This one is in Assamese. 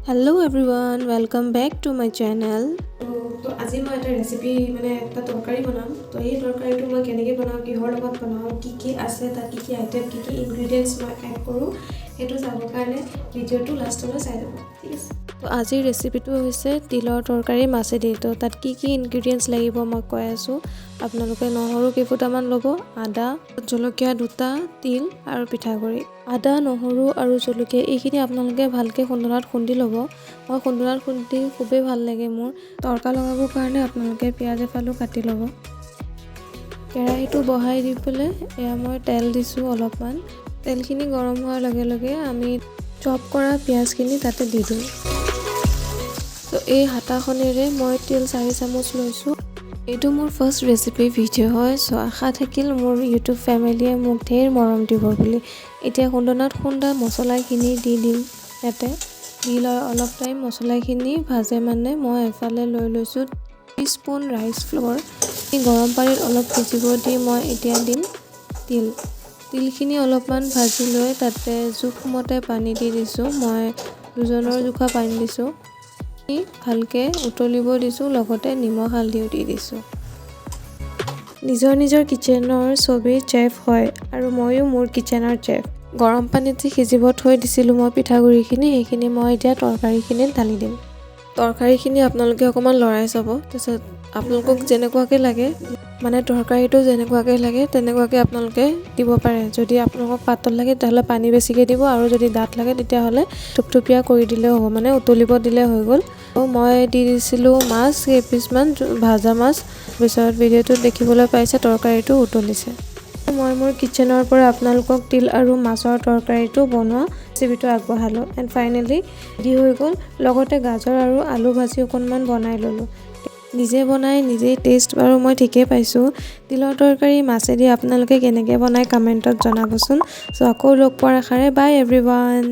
Hello everyone, welcome back to my channel. তো আজি মই এটা ৰেচিপি এটা তৰকাৰী বনাম তো এই তৰকাৰীটো মই কেনেকৈ বনাওঁ কিহৰ লগত বনাওঁ কি আছে তাত কি আইটেম কি ইনগ্ৰেডিয়েণ্টছ মই এড কৰোঁ সেইটো চাবৰ কাৰণে ভিডিঅ'টো লাষ্টলৈ চাই যাব ঠিক আছে তো আজিৰ ৰেচিপিটো হৈছে তিলৰ তৰকাৰী মাছেদি তো তাত কি ইনগ্ৰেডিয়েণ্টছ লাগিব মই কৈ আছোঁ আপোনালোকে নহৰু কেইফুটামান ল'ব আদা জলকীয়া দুটা তিল আৰু পিঠাগুড়ি আদা নহৰু আৰু জলকীয়া এইখিনি আপোনালোকে ভালকৈ খুন্দনাত খুন্দি ল'ব মই খুন্দনাত খুন্দি খুবেই ভাল লাগে মোৰ তৰকা লগাবৰ কাৰণে আপোনালোকে পিঁয়াজ এফালো কাটি ল'ব কেৰাহীটো বহাই দি পেলাই এয়া মই তেল দিছোঁ অলপমান তেলখিনি গৰম হোৱাৰ লগে লগে আমি চপ কৰা পিঁয়াজখিনি তাতে দি দিওঁ তো এই হাতাখনেৰে মই তিল 4 চামুচ লৈছোঁ এইটো মোৰ ফাৰ্ষ্ট ৰেচিপি ভিডিঅ' হয় চ' আশা থাকিল মোৰ ইউটিউব ফেমিলিয়ে মোক ঢেৰ মৰম দিব বুলি এতিয়া খুন্দনাত খুন্দা মছলাখিনি দি দিম ইয়াতে দি লৈ অলপ টাইম মছলাখিনি ভাজে মই এফালে লৈ লৈছোঁ 3 স্পুন ৰাইচ ফ্ল'ৰ গৰম পানীত অলপ ভিজিব দি মই এতিয়া দিম তিলখিনি অলপমান ভাজি লৈ তাতে জোখমতে পানী দি দিছোঁ মই দুজনৰ জোখা পানী দিছোঁ ভালকৈ উতলিব দিছোঁ লগতে নিমখ হালধিও দি দিছোঁ নিজৰ কিচেনৰ চবেই চেফ হয় আৰু ময়ো মোৰ কিচেনৰ চেফ গৰম পানীত যে সিজিব থৈ দিছিলোঁ মই পিঠাগুড়িখিনি সেইখিনি মই এতিয়া তৰকাৰীখিনিত ঢালি দিম তৰকাৰীখিনি আপোনালোকে অকণমান লৰাই চাব তাৰপিছত আপোনালোকক যেনেকুৱাকৈ লাগে তৰকাৰীটো যেনেকুৱাকৈ লাগে তেনেকুৱাকৈ আপোনালোকে দিব পাৰে যদি আপোনালোকক পাতল লাগে তেতিয়াহ'লে পানী বেছিকৈ দিব আৰু যদি ডাঠ লাগে তেতিয়াহ'লে থুপথুপীয়া কৰি দিলেও হ'ব উতলিব দিলে হৈ গ'ল মই দি দিছিলোঁ মাছ কেইপিচমান ভাজা মাছ পিছত ভিডিঅ'টোত দেখিবলৈ পাইছে তৰকাৰীটো উতলিছে মই মোৰ কিচেনৰ পৰা আপোনালোকক তিল আৰু মাছৰ তৰকাৰীটো বনোৱা ৰেচিপিটো আগবঢ়ালোঁ এণ্ড ফাইনেলি ৰেডি হৈ গ'ল লগতে গাজৰ আৰু আলু ভাজি অকণমান বনাই ল'লোঁ নিজে বনাই নিজেই টেষ্ট বাৰু মই ঠিকেই পাইছোঁ তিলৰ তৰকাৰী মাছেদি আপোনালোকে কেনেকৈ বনাই কমেণ্টত জনাবচোন চ' আকৌ লগ পোৱাৰ আশাৰে বাই এভৰিৱান